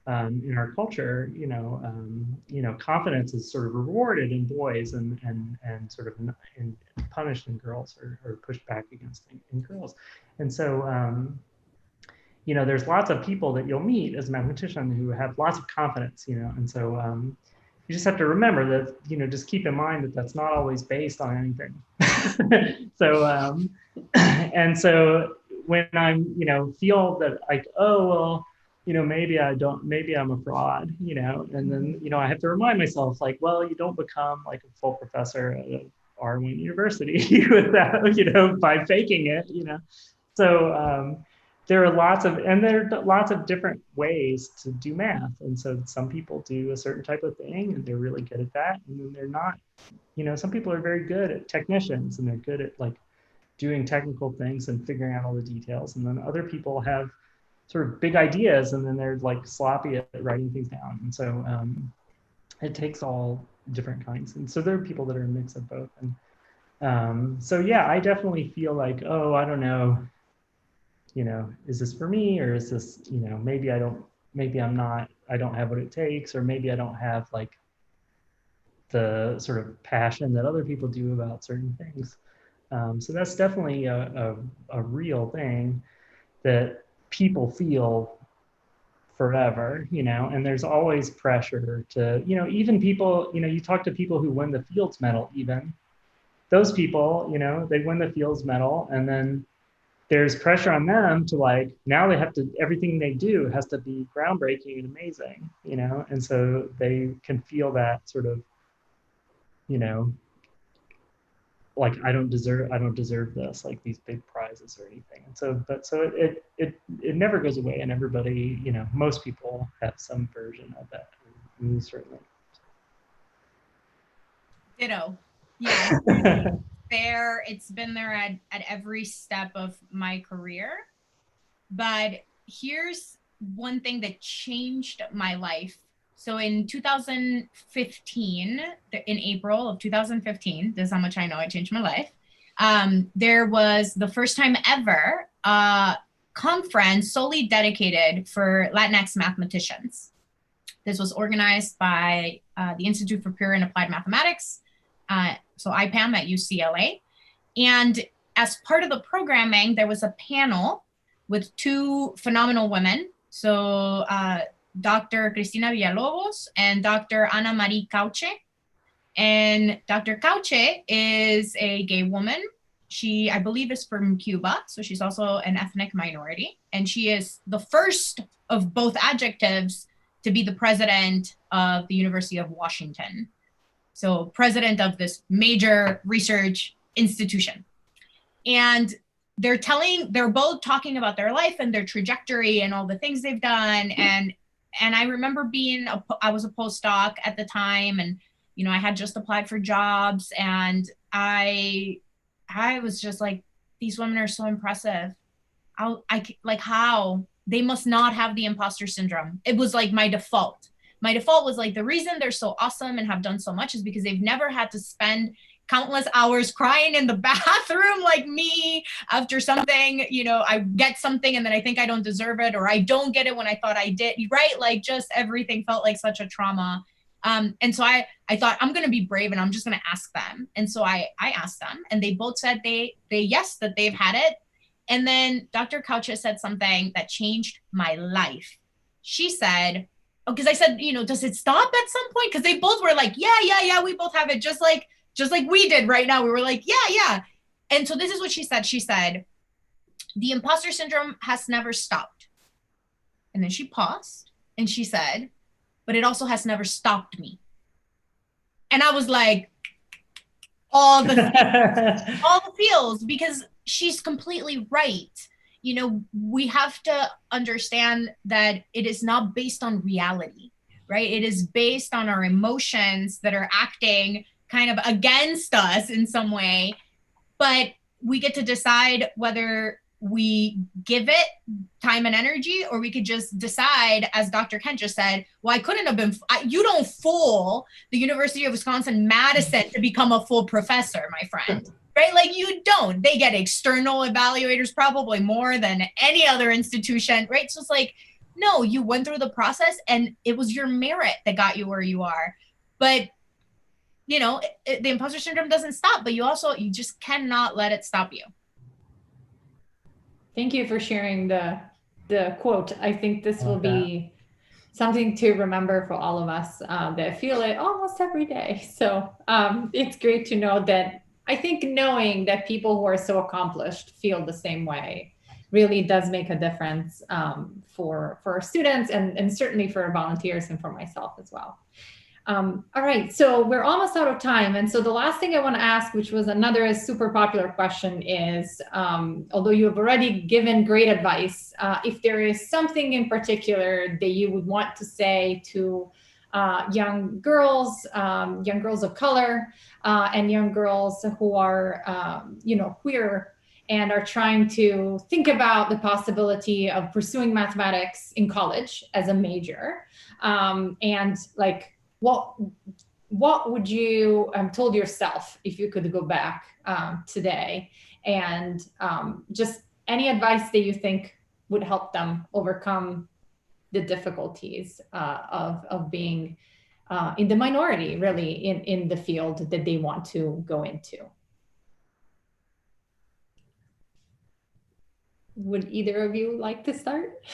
in our culture, confidence is sort of rewarded in boys and sort of punished in girls, or pushed back against in girls. And so, there's lots of people that you'll meet as a mathematician who have lots of confidence, and so you just have to remember that, just keep in mind that that's not always based on anything. So, and so when I'm, feel that like, oh, well, maybe I'm a fraud, and then, I have to remind myself like, well, you don't become like a full professor at Arwin University without, by faking it, So there are lots of different ways to do math. And so some people do a certain type of thing and they're really good at that. And then they're not, some people are very good at technicians and they're good at like doing technical things and figuring out all the details. And then other people have sort of big ideas and then they're like sloppy at writing things down. And so it takes all different kinds. And so there are people that are a mix of both. And so, yeah, I definitely feel like, oh, I don't know, is this for me, or is this, maybe I don't have what it takes, or maybe I don't have like the sort of passion that other people do about certain things. So that's definitely a real thing that people feel forever, and there's always pressure to, even people, you talk to people who win the Fields Medal, even those people, they win the Fields Medal, and then there's pressure on them to like, now they have to, everything they do has to be groundbreaking and amazing, and so they can feel that sort of, like I don't deserve this, like these big prizes or anything. And so, it never goes away, and everybody, most people have some version of that. Me certainly. Ditto. Yeah. It's been there at every step of my career. But here's one thing that changed my life. So in 2015, in April of 2015, this is how much I know it changed my life. There was the first time ever conference solely dedicated for Latinx mathematicians. This was organized by the Institute for Pure and Applied Mathematics, so IPAM at UCLA. And as part of the programming, there was a panel with two phenomenal women. So Dr. Cristina Villalobos and Dr. Ana Marie Cauche. And Dr. Cauche is a gay woman. She, I believe, is from Cuba. So she's also an ethnic minority. And she is the first of both adjectives to be the president of the University of Washington. So president of this major research institution. And they're both talking about their life and their trajectory and all the things they've done. And I remember I was a postdoc at the time, and, I had just applied for jobs, and I was just like, these women are so impressive. How they must not have the imposter syndrome. It was like my default. My default was like, the reason they're so awesome and have done so much is because they've never had to spend countless hours crying in the bathroom like me after something, I get something and then I think I don't deserve it, or I don't get it when I thought I did, right? Like just everything felt like such a trauma. And so I thought, I'm going to be brave and I'm just going to ask them. And so I asked them, and they both said yes, that they've had it. And then Dr. Cauche said something that changed my life. She said, because I said, does it stop at some point? Because they both were like, yeah, we both have it, just like we did right now. We were like, yeah. And so this is what she said. She said, the imposter syndrome has never stopped. And then she paused and she said, but it also has never stopped me. And I was like, all the feels, because she's completely right. We have to understand that it is not based on reality, right? It is based on our emotions that are acting kind of against us in some way, but we get to decide whether we give it time and energy, or we could just decide, as Dr. Kent just said, well, I couldn't have been, you don't fool the University of Wisconsin-Madison to become a full professor, my friend, right? Like you don't. They get external evaluators probably more than any other institution, right? So it's like, no, you went through the process and it was your merit that got you where you are. But the imposter syndrome doesn't stop, but you just cannot let it stop you. Thank you for sharing the quote. I think this will be something to remember for all of us that feel it almost every day. So it's great to know that. I think knowing that people who are so accomplished feel the same way really does make a difference for our students and certainly for our volunteers and for myself as well. All right, so we're almost out of time. And so the last thing I want to ask, which was another super popular question, is although you have already given great advice, if there is something in particular that you would want to say to young girls of color, and young girls who are, queer and are trying to think about the possibility of pursuing mathematics in college as a major, and like, what would you told yourself if you could go back today, and just any advice that you think would help them overcome the difficulties of being in the minority, really, in the field that they want to go into? Would either of you like to start?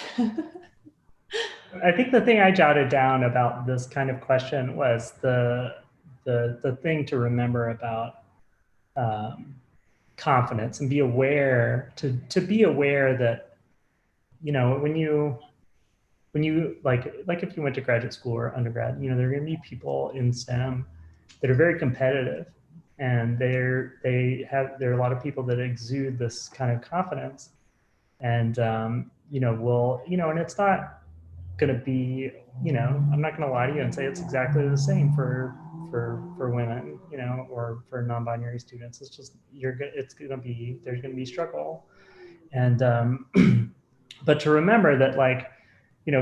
I think the thing I jotted down about this kind of question was the thing to remember about confidence, and be aware to be aware that, when you like if you went to graduate school or undergrad, there are going to be people in STEM that are very competitive, and there are a lot of people that exude this kind of confidence, and and it's not going to be, I'm not going to lie to you and say it's exactly the same for women, or for non-binary students. It's just there's going to be struggle, and but to remember that, like,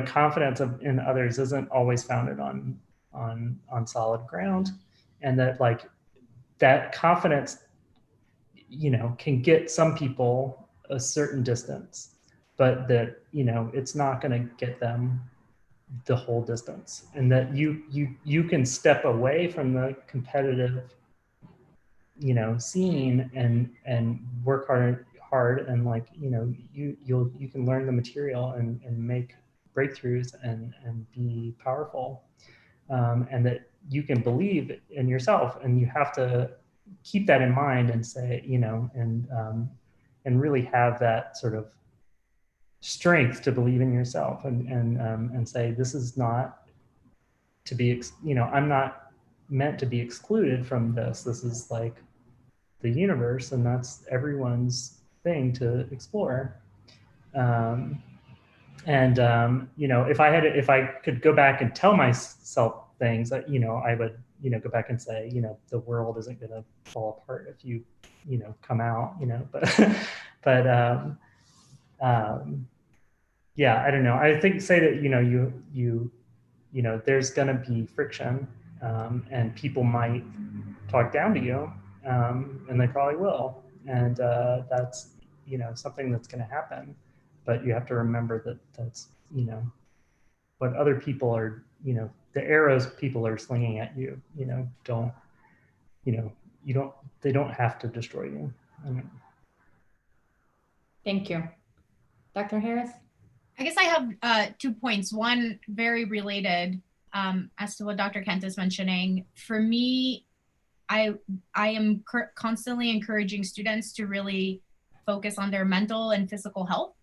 confidence in others isn't always founded on solid ground, and that, like, that confidence, can get some people a certain distance, but that, it's not going to get them the whole distance, and that you can step away from the competitive, scene, and work hard, and, like, you can learn the material and make breakthroughs and be powerful, and that you can believe in yourself, and you have to keep that in mind and say, and really have that sort of strength to believe in yourself, and say, this is not to be, I'm not meant to be excluded from this. This is like the universe, and that's everyone's thing to explore. If I could go back and tell myself things, that, I would, go back and say, the world isn't going to fall apart if you, come out, but yeah, I don't know. I think say that, there's going to be friction, and people might talk down to you, and they probably will, and that's, something that's going to happen. But you have to remember that that's, what other people are, the arrows people are slinging at you, don't, they don't have to destroy you. Thank you. Dr. Harris? I guess I have 2 points. One, very related as to what Dr. Kent is mentioning. For me, I am constantly encouraging students to really focus on their mental and physical health.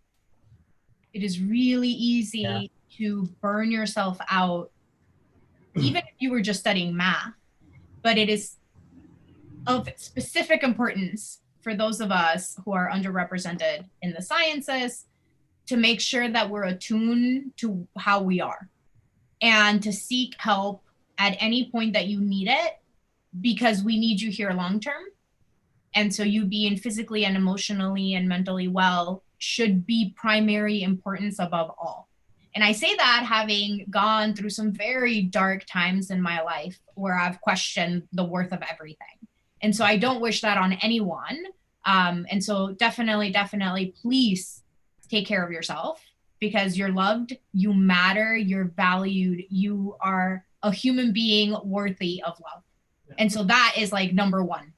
It is really easy to burn yourself out, even if you were just studying math, but it is of specific importance for those of us who are underrepresented in the sciences to make sure that we're attuned to how we are, and to seek help at any point that you need it, because we need you here long term. And so you being physically and emotionally and mentally well should be primary importance above all. And I say that having gone through some very dark times in my life where I've questioned the worth of everything. And so I don't wish that on anyone. And so definitely, please take care of yourself, because you're loved, you matter, you're valued, you are a human being worthy of love. And so that is like number one.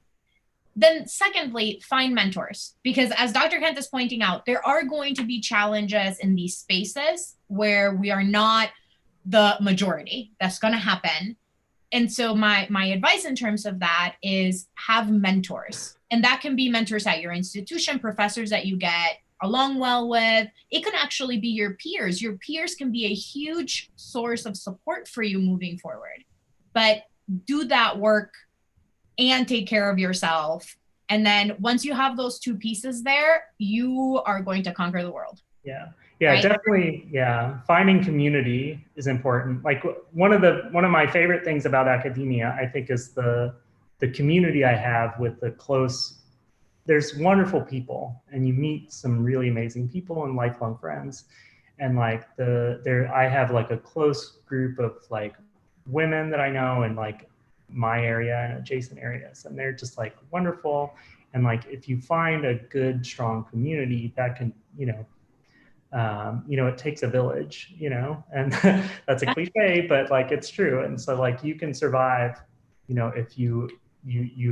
Then secondly, find mentors, because as Dr. Kent is pointing out, there are going to be challenges in these spaces where we are not the majority. That's going to happen. And so my advice in terms of that is have mentors. And that can be mentors at your institution, professors that you get along well with. It can actually be your peers. Your peers can be a huge source of support for you moving forward. But do that work and take care of yourself. And then once you have those two pieces there, you are going to conquer the world. Yeah, Right? definitely. Yeah, finding community is important. Like one of my favorite things about academia, I think, is the community I have with the close. There's wonderful people, and you meet some really amazing people and lifelong friends. And like I have like a close group of like women that I know in like my area and adjacent areas, and they're just like wonderful. And like if you find a good, strong community, that can, it takes a village, and that's a cliche, but like it's true. And so like you can survive, if you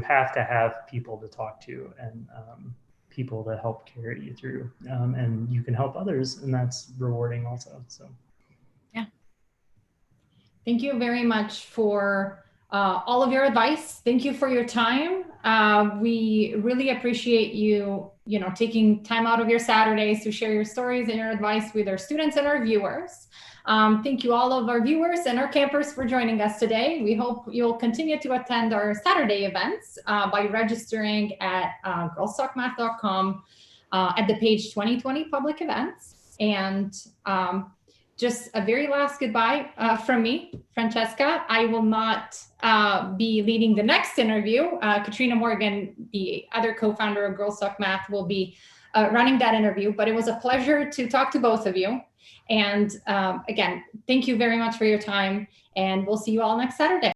have to have people to talk to and people to help carry you through, and you can help others, and that's rewarding also. So yeah, thank you very much for all of your advice. Thank you for your time. We really appreciate you taking time out of your Saturdays to share your stories and your advice with our students and our viewers. Thank you all of our viewers and our campers for joining us today. We hope you'll continue to attend our Saturday events by registering at girlstalkmath.com at the page 2020 public events. And just a very last goodbye from me, Francesca. I will not be leading the next interview. Katrina Morgan, the other co-founder of Girls Talk Math, will be running that interview, but it was a pleasure to talk to both of you. And again, thank you very much for your time, and we'll see you all next Saturday.